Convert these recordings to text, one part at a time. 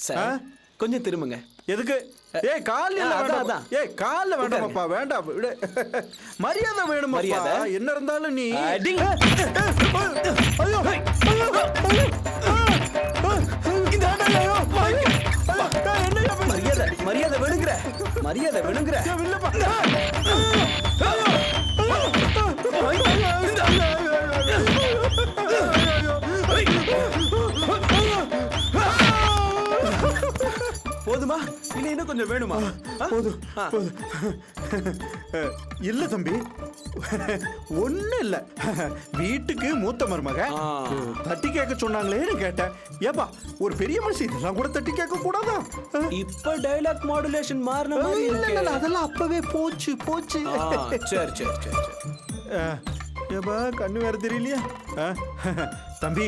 Sir கொஞ்சம் திரும்புங்க. எதுக்கு? ஏய் கால்ல வேண்டாம். ஏய் கால்ல வேண்டாமப்பா, வேண்டாம் விடு. மரியாதை வேணுமா? மரியாதை என்ன இருந்தாலும் நீ ஐயோ மரியாதை மரியாதை வேணுங்கிற மரியாதை வேணுங்கிற போதுமா இல்ல இன்னும் கொஞ்சம் வேணுமா? போதும். இல்ல தம்பி, ஒண்ணு இல்ல. வீட்டுக்கு மூத்த மருமக தட்டி கேட்க சொன்னாங்களேன்னு கேட்டேன். ஏப்பா ஒரு பெரிய மனுஷன் இதெல்லாம் கூட தட்டி கேட்க கூடாதா? இப்ப டயலாக் மாடுலேஷன் மாறின மாதிரி இல்ல, அதெல்லாம் அப்பவே போச்சு. சரி சரி சரி ஏப்பா கண்ணு வேற தெரியலையா? தம்பி,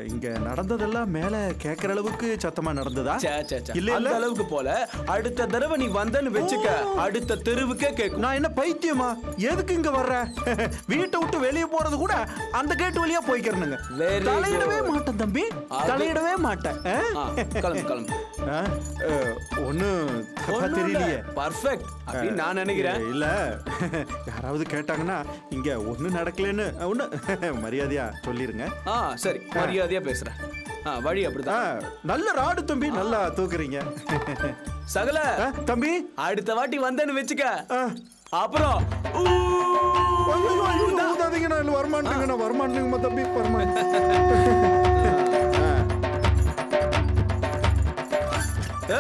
இங்க நடந்ததெல்லாம் மேல கேக்குற அளவுக்கு சத்தமா நடந்ததா? இல்ல அந்த அளவுக்கு போல. அடுத்த தடவை நீ வந்தன்னு வெச்சுக்க, அடுத்த தெருவுக்கே கேட்கும். நான் என்ன பைத்தியமா? எதுக்கு இங்க வர்ற? வீட்டை விட்டு வெளியே போறது கூட அந்த கேட்டு வழியா போய்க்கிறேனுங்க. தலையிடவே மாட்டேன் தம்பி, தலையிடவே மாட்டேன். கிளம்பு கிளம்பு. ஒன்னும் தெரியலையே. பர்ஃபெக்ட் அப்படின்னு நான் நினைக்கிறேன். இல்ல யாராவது கேட்டாங்கன்னா இங்க ஒண்ணு நடக்கலன்னு ஒண்ணு மரியாதையா சொல்லிருங்க. சரி மரியாதையா பேசுறேன். வழி அப்படிதான். நல்ல ராடு தம்பி, நல்லா தூக்குறீங்க. சகல தம்பி அடுத்த வாட்டி வந்தேன்னு வெச்சுக்க, அப்புறம் வரமாட்டேங்க தம்பி,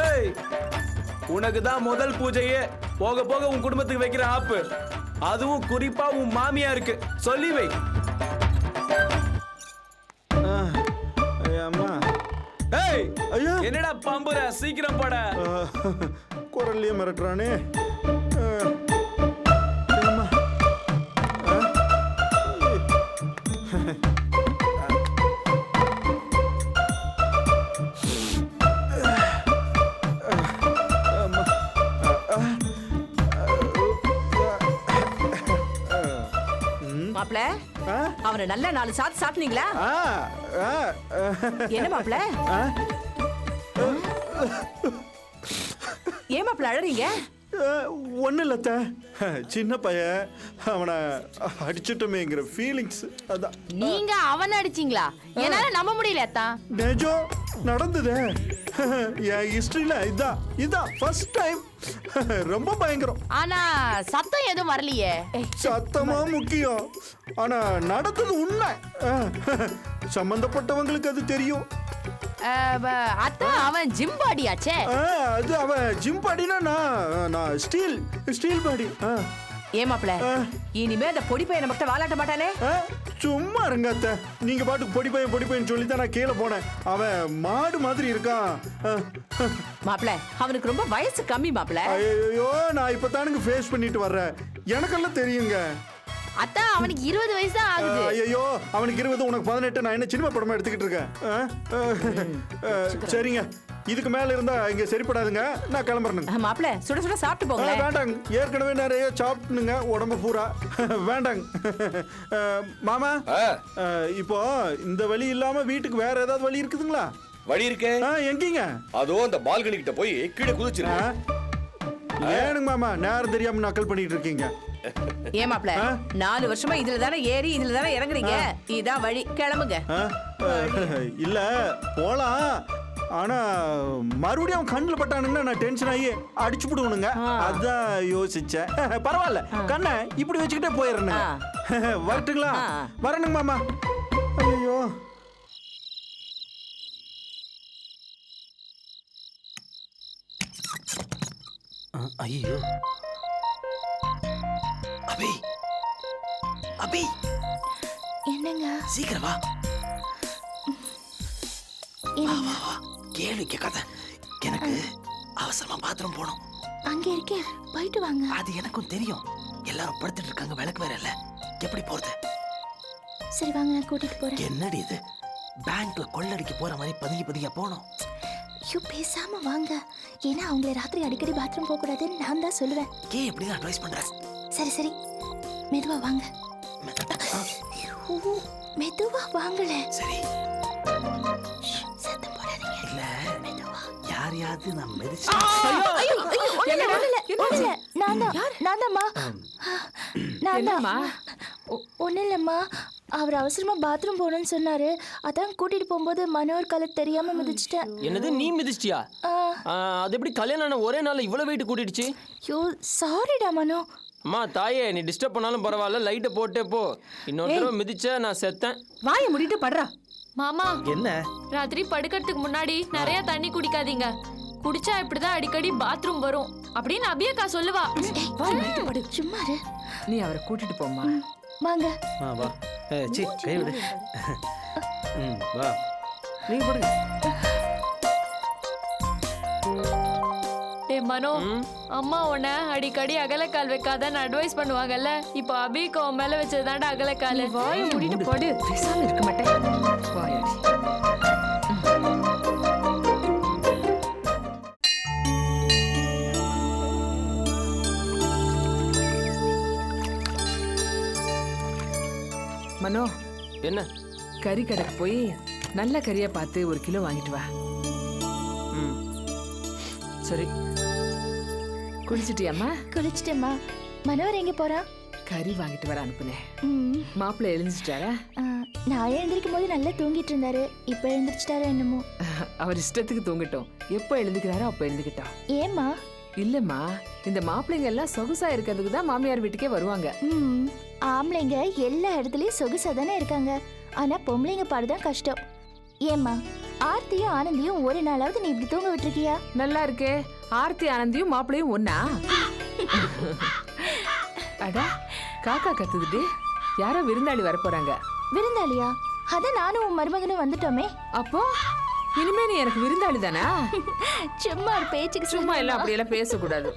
ஏய் உனக்கு தான் முதல் பூஜையே. போக போக உன் குடும்பத்துக்கு வைக்கிற ஆப்பு, அதுவும் குறிப்பா உன் மாமியா இருக்கு, சொல்லி வை. என்னடா பம்புற, சீக்கிரம் போட. குரல்லையே மிரட்டுறானே. மாப்ள, அவரை நல்ல 4 சாத்து சாப்பிட்டீங்களா? என்ன மாப்ள? ஏன் மாப்ள அழறீங்க? ஒண்ணு இல்லத்த, சின்ன பையன் அவனை அடிச்சுட்டோமேங்கிற ஃபீலிங்ஸ். அதான். நீங்க அவனை அடிச்சீங்களா? என்னால நம்ப முடியல அத்தான். நிஜம் நடந்ததே. என் ஹிஸ்டரியில இதான் ஃபர்ஸ்ட் டைம். ரொம்ப பயங்கரம். ஆனா சத்தம் எதுவும் வரலையே. சத்தமா முக்கியம், ஆனா நடந்தது உண்மை. சம்பந்தப்பட்டவங்களுக்கு அது தெரியும். அத்தான் அவன் ஜிம் பாடியாச்சே. அது அவன் ஜிம் பாடினா நான் ஸ்டீல் பாடி. ஏன் மாப்ள, இனிமே அந்த பொடி பையனை மட்டும் வாலாட்ட மாட்டானே? சும்மா இருங்க அத்தை, நீங்க பாட்டுக்கு பொடி பையன் சொல்லி தான் நான் கீழே போனேன். அவன் மாடு மாதிரி இருக்கான். மாப்ள அவனுக்கு ரொம்ப வயசு கம்மி மாப்ள. ஐயோ நான் இப்பதானுங்க ஃபேஸ் பண்ணிட்டு வர்றேன், எனக்கெல்லாம் தெரியுங்க. அத்தா அவனுக்கு 20 வயசு தான் ஆகுது. ஐயோ அவனுக்கு 20, உனக்கு 18. நான் என்ன சினிமா படமா எடுத்துக்கிட்டு இருக்கேன்? சரிங்க, இதுக்கு மேல இருந்தா இங்க சரிப்படாதுங்க, நான் கிளம்புறேன். மாப்ள சுட சுட சாப்பிட்டு போங்க. வேண்டாங்க, ஏற்கனவே நிறைய சாப்பிட்டுனுங்க உடம்பு பூரா. வேண்டாங்க மாமா. இப்போ இந்த வழி இல்லாம வீட்டுக்கு வேற ஏதாவது வழி இருக்குதுங்களா? வழி இருக்கே. எங்கீங்க? அதோ அந்த பால்கனி கிட்ட போய் கீழே குதிச்சிருங்க. ஏனுங்க மாமா நேரம் தெரியாம நக்கல் பண்ணிட்டு இருக்கீங்க? ஏன் மாப்ள 4 வருஷமா இதுல தானே ஏறி இதுல தானே இறங்குறீங்க, இதான் வழி, கிளம்புங்க. இல்ல போலாம், ஆனா மறுபடியும் அவன் கண்ணுல பட்டானுங்கன்னா நான் டென்ஷன் ஆகி அடிச்சு விடுவனுங்க. அதான் யோசிச்சேன். பரவாயில்ல கண்ணை இப்படி வச்சுக்கிட்டே போயிடுறேனுங்க. வரட்டுங்களா? வரணுங்க மாமா. ஐயோ ஐயோ அபி அபி, என்னங்க? சீக்கிரம் வா. கேள்வி கேட்காத, எனக்கு அவசரமா பாத்ரூம் போகணும். அங்க இருக்கே, போயிட்டு வாங்க. அது எனக்கும் தெரியும், எல்லாரும் படுத்துட்டு இருக்காங்க, விளக்கு வேற இல்ல, எப்படி போறது? சரி வாங்க, நான் கூட்டிட்டு போறேன். என்னடி இது, பேங்க்ல கொள்ளடிக்க போற மாதிரி பதுங்கி போகணும். ஐயோ பேசாம வாங்க, ஏன்னா அவங்கள ராத்திரி அடிக்கடி பாத்ரூம் போக கூடாதுன்னு நான் தான் சொல்லுவேன். எப்படிதான் அட்வைஸ் பண்ற? சரி மெதுவா வாங்க. மெதுவா வாங்கல. சரி சத்தம் போடாதீங்க. இல்ல யாரையாவது நான் மிதிச்சு என்னம்மா? ஒன்றும் இல்லைம்மா, அவர் அவசரமா பாத்ரூம் போகணும்னு சொன்னாரு. அதான் கூட்டிட்டு போகும்போது மனோர் கால தெரியாம மிதிச்சிட்டேன். என்னது நீ மிதிச்சிட்டியா? அது எப்படி கல்யாணம் ஆன ஒரே நாள்ல இவ்வளவு வெயிட் கூட்டிடுச்சு? ஐயோ சாரிடா மனோ. அம்மா தாயே, நீ டிஸ்டர்ப் பண்ணாலும் பரவாயில்ல, லைட்டை போட்டே போ. இன்னொரு தடவை மிதிச்சா நான் செத்தேன். வாயை மூடிட்டு படுறா. மாமா, என்ன ராத்திரி படுக்கிறதுக்கு முன்னாடி நிறைய தண்ணி குடிக்காதீங்க. குடிச்சா இப்படிதான் அடிக்கடி பாத்ரூம் வரும் அப்படின்னு அபியக்கா சொல்லுவா. வாய் மூடிட்டு படு. சும்மா இரு. நீ அவரை கூட்டிட்டு போம்மா. வாங்க. வா சி கை விடு வா நீங்க போடுங்க. டே மனோ, அம்மா உன்னை அடிக்கடி அகலக்கால் வைக்காதன்னு அட்வைஸ் பண்ணுவாங்கல்ல. இப்போ அபிக்கு உன் மேல வச்சதுதான்டா அகலக்கால். வாயை மூடிட்டு படு. பேசாம இருக்க மாட்டேன். வாயாடி. மனோ, என்ன? கறி கடைக்கு போய் நல்ல கறியா பார்த்து 1 கிலோ வாங்கிட்டு வா. ம் சரி. குளிச்சிட்டியாம்மா? குளிச்சிட்டேம்மா. மனோர் எங்க போறா? கறி வாங்கிட்டு வர அனுப்புனேன். ம், மாப்பிள்ளை எழுந்துட்டாரா? நான் எழுந்திருக்கும் போது நல்லா தூங்கிட்டு இருந்தாரு. இப்ப எழுந்திரிச்சிட்டாரா என்னமோ. அவர் இஷ்டத்துக்கு தூங்கட்டும். எப்போ எழுந்துக்கிறாரோ அப்போ எழுந்துக்கிட்டோம். ஏம்மா? இல்லம்மா, இந்த மாப்பிள்ளைங்க எல்லாம் சொகுசா இருக்கிறதுக்கு தான் மாமியார் வீட்டுக்கே வருவாங்க. ம், ஆம்பளைங்க எல்லா இடத்துலயும் சொகுசா தானே இருக்காங்க. ஆனா பொம்பளைங்க பாடுதான் கஷ்டம். ஏம்மா, ஆர்த்தியும் ஆனந்தியும் ஒரு நாளாவது நீ இப்படி தூங்க விட்டுருக்கியா? நல்லா இருக்கே. ஆர்த்தி ஆனந்தியும் மாப்பிள்ளையும் ஒண்ணா? அடா, காக்கா கத்துதுடி. யாரோ விருந்தாளி வர போறாங்க. விருந்தாளியா? அதான் நானும் உன் மருமகனும் வந்துட்டோமே. அப்போ இனிமே நீ எனக்கு விருந்தாளி தானா? சும்மா ஒரு பேச்சுக்கு சும்மா எல்லாம் அப்படியெல்லாம் பேசக்கூடாது.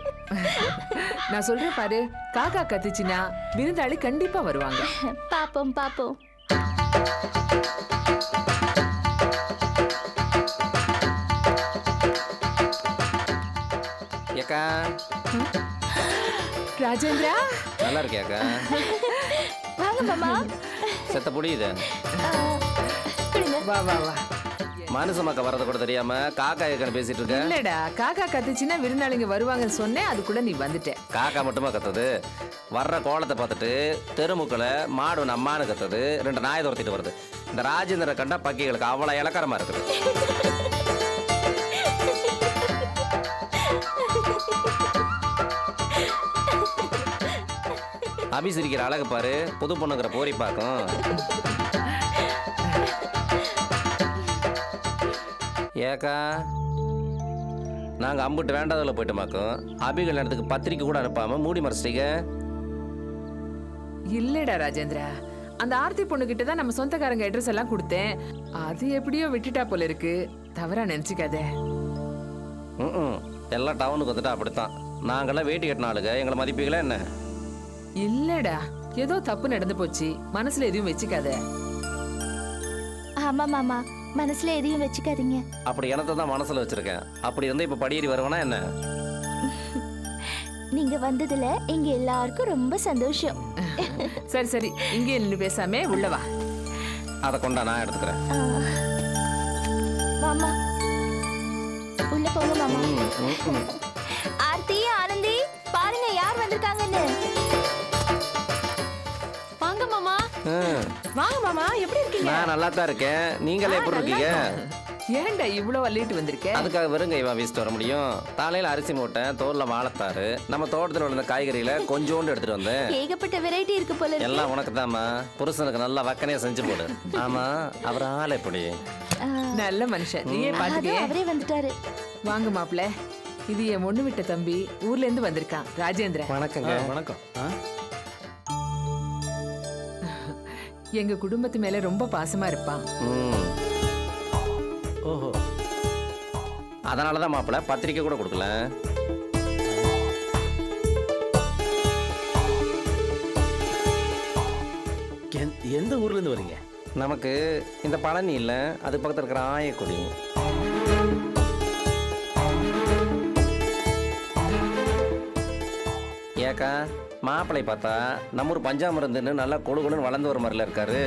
நான் சொல்றேன் பாரு, காக்கா கத்துச்சுன்னா விருந்தாளி கண்டிப்பா வருவாங்க. பாப்போம் பாப்போம். ஏக்கா ராஜேந்திரா, நல்லா இருக்கியாக்கா? வாங்க மாமா. செத்த புடியுது. கொடுங்க. வா வா வா. மனுஷமாக்க வரத கூட தெரியாம காக்கா ஏக்கன்னு பேசிட்டு இருக்க. இல்லடா, காக்கா கத்துச்சுன்னா விருந்தாளிங்க வருவாங்கன்னு சொன்னேன். அதுக்குள்ள நீ வந்துட்ட. காக்கா மட்டுமா கத்துது? வர்ற கோலத்தை பார்த்துட்டு தெருமுக்களை மாடு நம்மானு கத்துது. 2 நாயை துரத்திட்டு வருது. இந்த ராஜேந்திர கண்டா பக்கிகளுக்கு அவ்வளவு இலக்கரமா இருக்குது. அபி சிரிக்கிற அழகு பாரு, புது பொண்ணுங்கிற போரி பார்க்கும். ஏக்கா, நாங்க அம்புட்டு வேண்டாதவள போயிட்டோமாக்கும். அபி கல்யாணத்துக்கு பத்திரிக்கை கூட அனுப்பாம மூடி மறைச்சிட்டீங்க. இல்லடா ராஜேந்திரா, அந்த ஆர்த்தி பொண்ணு கிட்ட தான் நம்ம சொந்தக்காரங்க அட்ரஸ் எல்லாம் கொடுத்தேன். அது எப்படியோ விட்டுட்டா போல இருக்கு. தவறா நினைச்சுக்காத. எல்லாம் டவுனுக்கு வந்துட்டா அப்படித்தான். நாங்கெல்லாம் வேட்டி கட்டின ஆளுங்க, எங்களை மதிப்பீங்களா என்ன? இல்லடா, ஏதோ தப்பு நடந்து போச்சு. மனசுல எதையும் வச்சுக்காத. ஆமா மாமா, மனசுல எதையும் வச்சுக்காதீங்க. அப்படி எனத்தை தான் மனசுல வச்சிருக்கேன். அப்படி இருந்தா இப்ப படியேறி வருவனா என்ன? நீங்க வந்ததுல எங்க எல்லாருக்கும் ரொம்ப சந்தோஷம். சரி சரி, இங்கே நின்று பேசாம உள்ள வா. அதை கொண்டா நான் எடுத்துக்கிறேன். மாமா உள்ள போங்க மாமா. ஆர்த்தி, ஆனந்தி, பாருங்க யார் வந்திருக்காங்கன்னு. வாங்க மாமா. வாங்க மாமா, எப்படி இருக்கீங்க? நான் நல்லா தான் இருக்கேன். நீங்களே எப்படி இருக்கீங்க? ஏன்டா இவ்வளவு வள்ளிட்டு வந்திருக்க? அதுக்காக வெறுங்க இவன் வீசிட்டு வர முடியும்? காலையில அரிசி மூட்டை, தோல்ல வாழைத்தாரு, நம்ம தோட்டத்தில் உள்ள காய்கறிகளை கொஞ்சோண்டு எடுத்துட்டு வந்தேன். ஏகப்பட்ட வெரைட்டி இருக்கு போல இருக்கு. எல்லாம் உனக்கு தாமா. புருஷனுக்கு நல்லா வக்கனையா செஞ்சு போடு. ஆமா, அவர் ஆள் எப்படி? நல்ல மனுஷன். நீயே பாத்துக்கே. அவரே வந்துட்டாரு. வாங்க மாப்பிள்ள, இது என் ஒண்ணு விட்ட தம்பி. ஊர்ல இருந்து வந்திருக்கான், ராஜேந்திரன். வணக்கங்க. வணக்கம். எங்க குடும்பத்து மேல ரொம்ப பாசமா இருப்பான். ஓஹோ, அதனாலதான் மாப்பிள்ள பத்திரிக்கை கூட கொடுக்கல. எந்த ஊர்ல இருந்து வரீங்க? நமக்கு இந்த பழனி இல்ல, அது பக்கத்துல இருக்கிற ஆயக்குடி. ஏக்கா, மாப்பிள்ளை பார்த்தா நம்ம ஒரு பஞ்சாமிருந்துன்னு நல்லா கொழு கொழுன்னு வளர்ந்து வர மாதிரில இருக்காரு.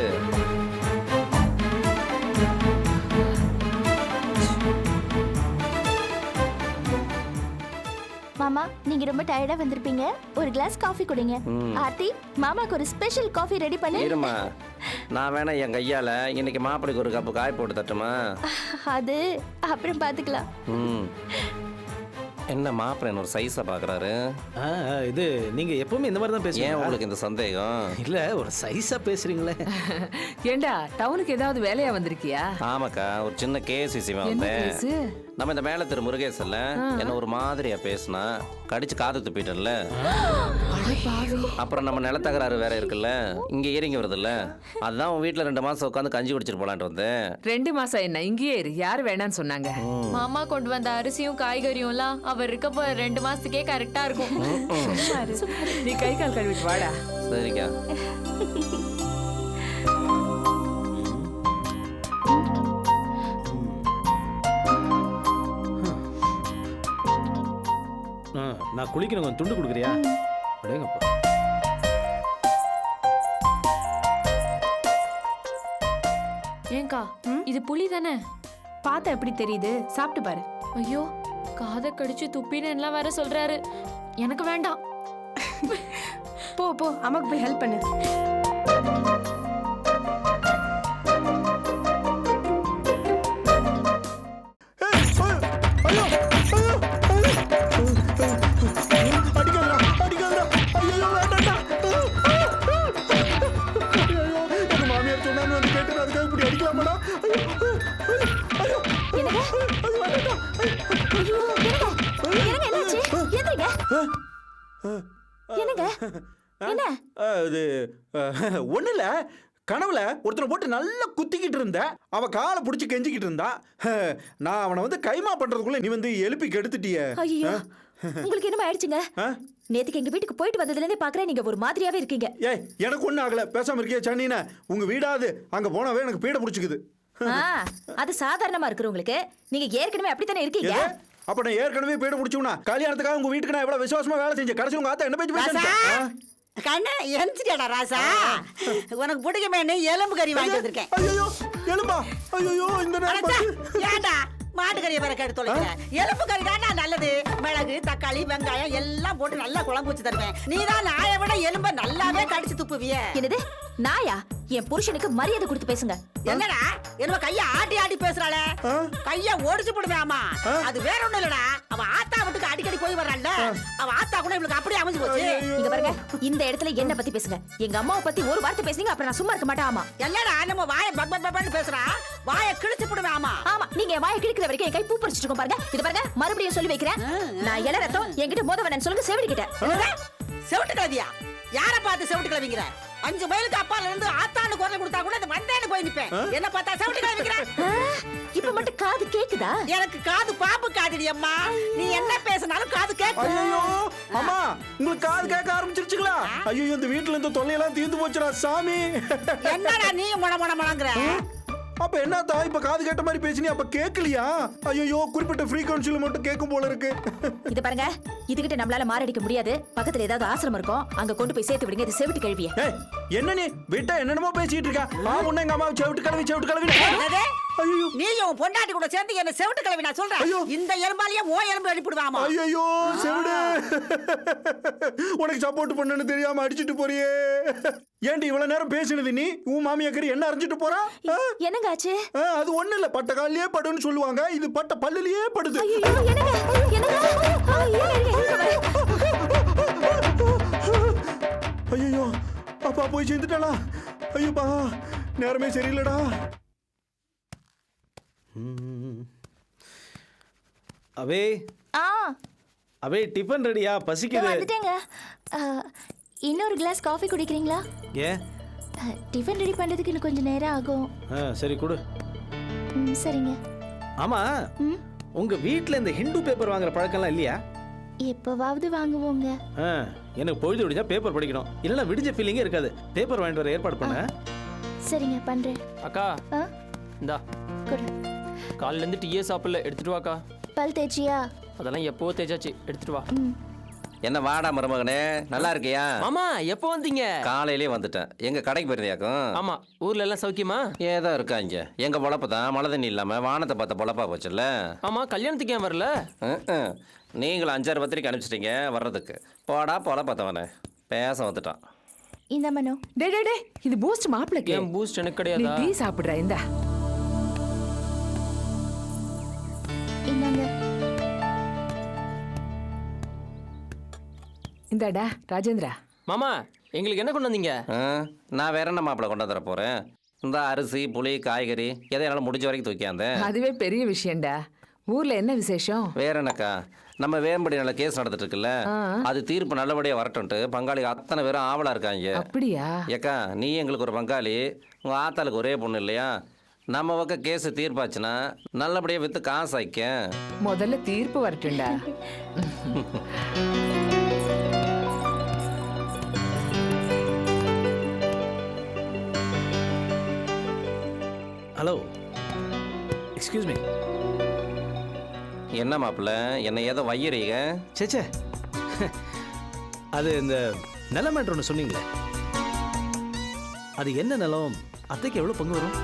நீங்க ரொம்ப டயர்டா வந்திருப்பீங்க. ஒரு கிளாஸ் காஃபி குடிங்க. ஆர்த்தி, மாமாக்கு ஒரு ஸ்பெஷல் காஃபி ரெடி பண்ணு. இருமா, நான் வேணா என் கையால இன்னைக்கு மாப்பிளைக்கு ஒரு கப்பு காய் போட்டு தட்டுமா? அது அப்புறம் பாத்துக்கலாம். ம். என்ன மாப்பிள்ளை என்ன ஒரு சைஸா பாக்குறாரு? இது நீங்க எப்பவுமே இந்த மாதிரி தான் ஏன் பேசுவீங்க? உங்களுக்கு இந்த சந்தேகம்? இல்ல ஒரு சைஸா பேசுறீங்களே. ஏண்டா டவுனுக்கு ஏதாவது வேலையா வந்திருக்கியா? ஆமாக்கா, ஒரு சின்ன கேஸ் விஷயமா என்ன வந்தேன். கேஸு? நம்ம இந்த மேல திரு முருகேசன்ல என்ன ஒரு மாதிரியா பேசினா கடிச்சு காது துப்பிட்டல. அப்புறம் நம்ம நிலத்தகராறு வேற இருக்குல்ல, இங்க ஏறிங்க வருதுல்ல, அதுதான் உன் வீட்டுல 2 மாசம் உட்காந்து கஞ்சி குடிச்சிட்டு போலான்ட்டு வந்தேன். 2 மாசம் என்ன இங்கேயே இரு, யார் வேணான்னு சொன்னாங்க? மாமா கொண்டு வந்த அரிசியும் காய்கறியும்லாம் அவர் இருக்க போற 2 மாசத்துக்கே கரெக்டா இருக்கும். நீ கை கால் கழுவிட்டு வாடா. சரிக்கா. நான் குளிக்கணும், கொஞ்சம் துண்டு கொடுக்குறியா? அடேங்கப்பா. ஏங்கா இது புளி தானே? பார்த்தா எப்படி தெரியுது? சாப்பிட்டு பாரு. ஐயோ, காதை கடிச்சு துப்பின்னு எல்லாம் வேற சொல்றாரு. எனக்கு வேண்டாம். போ போ, அம்மாக்கு போய் ஹெல்ப் பண்ணு. என்னங்க? என்ன? அது ஒண்ணு இல்ல, கனவுல ஒருத்தனை போட்டு நல்லா குத்திக்கிட்டு இருந்த, அவ காலை பிடிச்சி கெஞ்சிக்கிட்டு இருந்தா. நான் அவனை வந்து கைமா பண்றதுக்குள்ள நீ வந்து எழுப்பி கெடுத்துட்டிய. ஐயோ, உங்களுக்கு என்னமா ஆயிடுச்சுங்க? நேத்துக்கு எங்க வீட்டுக்கு போயிட்டு வந்ததுல இருந்தே பாக்குறேன் நீங்க ஒரு மாதிரியாவே இருக்கீங்க. ஏய், எனக்கு ஒண்ணும் ஆகல, பேசாம இருக்கியா சன்னினா? உங்க வீடாது, அங்க போனவே எனக்கு பீட பிடிச்சிக்குது. அது சாதாரணமா இருக்கிறவங்களுக்கு, நீங்க ஏற்கனவே அப்படித்தானே இருக்கீங்க. அப்ப நான் ஏற்கனவே பீட பிடிச்சுனா கல்யாணத்துக்காக உங்க வீட்டுக்கு நான் எவ்வளவு விசுவாசமா வேலை செஞ்சேன். கடைசி உங்க ஆத்தா என்ன பேச்சு பேசுறா? கண்ணா எரிஞ்சிட்டா ராசா, உனக்கு பிடிக்குமேனு எலும்பு கறி வாங்கி வந்திருக்கேன். ஐயோ, எலும்பா? ஐயோ, இந்த நேரம் ஏண்டா மாட்டுக்கறியை வேற கெடுத்து தொலைக்கிறேன். எலும்பு கறி தானே நல்லது. மிளகு, தக்காளி, வெங்காயம் எல்லாம் போட்டு நல்லா குழம்பு வச்சு தருவேன். நீ தான் நாயை விட எலும்ப நல்லாவே கடிச்சு துப்புவிய. என்னது நாயா? என் புருஷனுக்கு மரியாதை கொடுத்து பேசுங்க. என்னடா என்ன கைய ஆட்டி ஆட்டி பேசுறாள? கைய ஓடிச்சு போடுவேமா? அது வேற ஒண்ணும் இல்லடா, அவ ஆத்தா வீட்டுக்கு அடிக்கடி போய் வர்றான்ல, அவ ஆத்தா கூட இவளுக்கு அப்படியே அமைஞ்சு போச்சு. இங்க பாருங்க, இந்த இடத்துல என்ன பத்தி பேசுங்க. எங்க அம்மாவை பத்தி ஒரு வார்த்தை பேசுனீங்க அப்புறம் நான் சும்மா இருக்க மாட்டேன். ஆமா என்னடா நம்ம வாயை பக் பக் பக்னு பேசுறா? வாயை கிழிச்சு போடுவேமா? ஆமா, நீங்க வாயை கிழிக்கிற வரைக்கும் என் கை பூ பறிச்சிட்டு இருக்கும் பாருங்க. இது பாருங்க, மறுபடியும் சொல்லி வைக்கிறேன். நான் இள ரத்தம், என்கிட்ட மோத வேணாம்னு சொல்லுங்க. செவிடி கிட்ட. செவிட்டு கிளவியா? யார பார்த்து செவிட்டு கிளவிங்கிற? 5 மைலுக்கு அப்பால இருந்து ஆத்தான்னு குரல் கொடுத்தா கூட அது வந்தேன்னு போய் நிப்பேன். என்ன பார்த்தா செவிட்டு கிளவிங்கிற? இப்ப மட்டும் காது கேக்குதா? எனக்கு காது பாம்பு காதுடி அம்மா. நீ என்ன பேசினாலும் காது கேட்கும். ஐயோ அம்மா, உங்களுக்கு காது கேட்க ஆரம்பிச்சிருச்சுங்களா? ஐயோ, இந்த வீட்டுல இருந்து தொல்லையெல்லாம் தீர்ந்து போச்சுடா சாமி. என்னடா நீ முணமுணமுணங்குற? அப்ப என்னத்தா இப்ப காது கேட்ட மாதிரி பேசினி, அப்ப கேட்கலையா? ஐயோ, குறிப்பிட்ட ஃப்ரீக்வன்சில மட்டும் கேட்கும் போல இருக்கு. இது பாருங்க, இதுகிட்ட நம்மளால மாரடிக்க முடியாது. பக்கத்துல ஏதாவது ஆசிரமம் இருக்கும், அங்க கொண்டு போய் சேர்த்து விடுங்க. இது செவிட்டு கழுவிய. என்ன நீ விட்டா என்னென்னமோ பேசிட்டு இருக்கா? உன்ன எங்க அம்மா செவிட்டு கழுவி ஐயோ, நீயும் பொண்டாட்டி கூட சேர்ந்து என்ன செவிட்டு கிளவி நான் சொல்றேன். இந்த எலும்பாலேயே ஓ எலும்பு அடிப்பிடுவாமா? ஐயோ செவிடு, உனக்கு சப்போர்ட் பண்ணனு தெரியாம அடிச்சிட்டு போறியே. ஏன்டி இவ்வளவு நேரம் பேசினது நீ? உன் மாமியாக்கறி என்ன அரைஞ்சிட்டு போறா? என்னங்க ஆச்சு? அது ஒண்ணு இல்ல, பட்ட காலிலே படுன்னு சொல்லுவாங்க, இது பட்ட பல்லுலயே படுது. ஐயோ, அப்பா போய் சேர்ந்துட்டாளா? ஐயோப்பா, நேரமே சரியில்லடா. அவே அவே, டிஃபன் ரெடியா? பசிக்குது. வந்துட்டேங்க. இன்னொரு கிளாஸ் காஃபி குடிக்கிறீங்களா? ஏன்? டிஃபன் ரெடி பண்றதுக்கு இன்னும் கொஞ்சம் நேரம் ஆகும். சரி கொடு. சரிங்க. ஆமா, உங்க வீட்ல இந்த ஹிந்து பேப்பர் வாங்குற பழக்கம்லாம் இல்லையா? எப்பவாவது வாங்குவோங்க. எனக்கு பொழுது விடிஞ்சா பேப்பர் படிக்கணும், இல்லைன்னா விடிஞ்ச ஃபீலிங்கே இருக்காது. பேப்பர் வாங்கிட்டு வர ஏற்பாடு பண்ண. சரிங்க, பண்றேன். அக்கா இந்தா கொடு. காலையில இருந்து டீயே சாப்பிடல, எடுத்துட்டு வாக்கா. பல் தேய்ச்சியா? அதெல்லாம் எப்போ தேய்ச்சாச்சு, எடுத்துட்டு வா. என்ன வாடா மருமகனே, நல்லா இருக்கியா? மாமா எப்போ வந்தீங்க? காலையிலே வந்துட்டேன். எங்க கடைக்கு போயிருந்தியாக்கும்? ஆமா, ஊர்ல எல்லாம் சௌக்கியமா? ஏதோ இருக்காங்க. எங்க பொழப்பு தான் மழை தண்ணி இல்லாம வானத்தை பார்த்த பொழப்பா போச்சுல்ல. ஆமா, கல்யாணத்துக்கு ஏன் வரல? நீங்களும் 5-6 பத்திரிக்கை அனுப்பிச்சிட்டீங்க வர்றதுக்கு. போடா பொல பார்த்தவனே, பேச வந்துட்டான். இந்த மனோ. டே இது பூஸ்ட் மாப்பிளைக்கு. ஏன் பூஸ்ட் எனக்கு நீ கிடையாதா? டீ சாப்பிடுற இந்தா. இந்தாங்க. இந்தாடா ராஜேந்திரா. மாமா எங்களுக்கு என்ன கொண்டு வந்தீங்க? நான் வேற என்ன மாப்பிள்ளை கொண்டு வந்துட போறேன். இந்த அரிசி புளி காய்கறி எதை என்னால் முடிஞ்ச வரைக்கும் தூக்கியாந்த. அதுவே பெரிய விஷயம்டா. ஊர்ல என்ன விசேஷம்? வேற என்னக்கா, நம்ம வேம்படி நல்ல கேஸ் நடந்துட்டு இருக்குல்ல, அது தீர்ப்பு நல்லபடியா வரட்டும்ட்டு பங்காளி அத்தனை பேரும் ஆவலா இருக்காங்க. அப்படியா? ஏக்கா, நீ எங்களுக்கு ஒரு பங்காளி, உங்க ஆத்தாளுக்கு ஒரே பொண்ணு இல்லையா? நம்ம பக்கம் கேஸ் தீர்ப்பாச்சுன்னா நல்லபடியா வித்து காசு ஆயிக்க. முதல்ல தீர்ப்பு வரட்டும்டா. Hello, excuse me. என்ன மாப்பிள்ள, என்ன ஏதோ வையறீங்க? சேச்சே, அது இந்த நிலம் மேட்ரு ஒன்று சொன்னீங்களே, அது என்ன நிலம்? அத்தைக்கு எவ்வளோ பங்கு வரும்?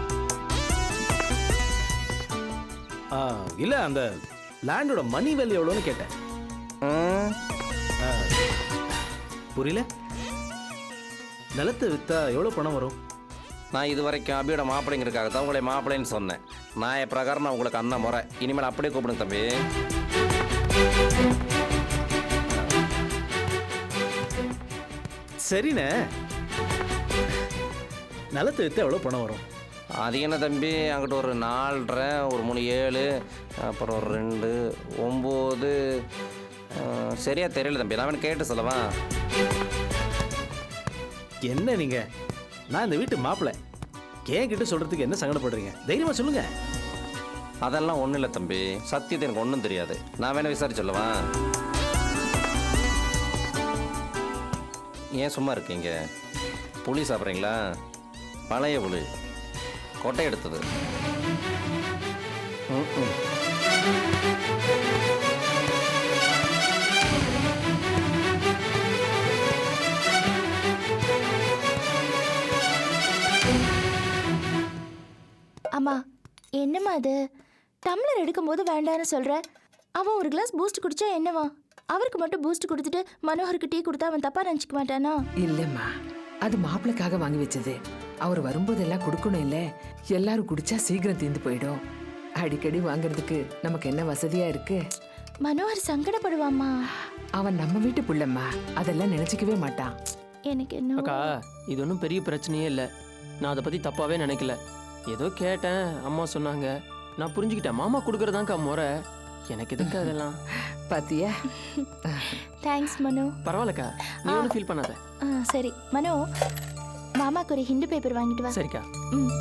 இல்லை, அந்த லேண்டோட மணி வேல்யூ எவ்வளோன்னு கேட்டேன். புரியல? நிலத்தை விற்றா எவ்வளோ பணம் வரும்? நான் இது வரைக்கும் அபியோட மாப்பிள்ளைங்கிறதுக்காக தான் உங்களை மாப்பிள்ளைன்னு சொன்னேன். நான் பிரகாரம் நான் உங்களுக்கு அண்ணன் முறை. இனிமேல் அப்படியே கூப்பிடுங்க தம்பி. சரிண்ணே, நிலத்தை விற்றா எவ்வளோ பணம் வரும்? அது என்ன தம்பி, அங்கிட்ட ஒரு 4.5, ஒரு 3 7, அப்புறம் ஒரு 2 9, சரியா தெரியல தம்பி. நான் கேட்டு சொல்லவா? என்ன நீங்க, நான் இந்த வீட்டு மாப்பிள்ளை, ஏன் கிட்ட சொல்றதுக்கு என்ன சங்கடப்படுறீங்க? தைரியமா சொல்லுங்க. அதெல்லாம் ஒன்றும் இல்லை தம்பி, சத்தியத்தை எனக்கு ஒன்றும் தெரியாது. நான் வேணா விசாரிச்சு சொல்லவா? ஏன் சும்மா இருக்கீங்க? புளி சாப்பிட்றீங்களா? பழைய புளி, கொட்டை எடுத்தது. அம்மா, என்னம்மா அது? டம்ளர் எடுக்கும்போது வேண்டான்னு சொல்ற. அவன் ஒரு கிளாஸ் பூஸ்ட் குடிச்சா என்னவா? அவருக்கு மட்டும் பூஸ்ட் கொடுத்துட்டு மனோகருக்கு டீ கொடுத்தா அவன் தப்பா நினைச்சுக்க மாட்டானா? இல்லம்மா, அது மாப்பிளைக்காக வாங்கி வச்சது. அவர் வரும்போதெல்லாம் கொடுக்கணும் இல்ல. எல்லாரும் குடிச்சா சீக்கிரம் தீர்ந்து போயிடும். அடிக்கடி வாங்குறதுக்கு நமக்கு என்ன வசதியா இருக்கு? மனோகர் சங்கடப்படுவாம்மா. அவன் நம்ம வீட்டு புள்ளம்மா, அதெல்லாம் நினைச்சுக்கவே மாட்டான். எனக்கு என்ன அக்கா, இது ஒன்றும் பெரிய பிரச்சனையே இல்லை. நான் அதை பற்றி தப்பாகவே நினைக்கல. ஏதோ கேட்டேன், அம்மா சொன்னாங்க, நான் புரிஞ்சுக்கிட்டேன். மாமா கொடுக்கறதாக்கா முறை. எனக்கு எதுக்கு அதெல்லாம்? பாத்தியா? தேங்க்ஸ் மனோ. பரவாயில்லக்கா, நீ ஒன்றும் ஃபீல் பண்ணாத. சரி மனோ, மாமாக்கு ஒரு ஹிண்டு பேப்பர் வாங்கிட்டு வா. சரிக்கா. ம்.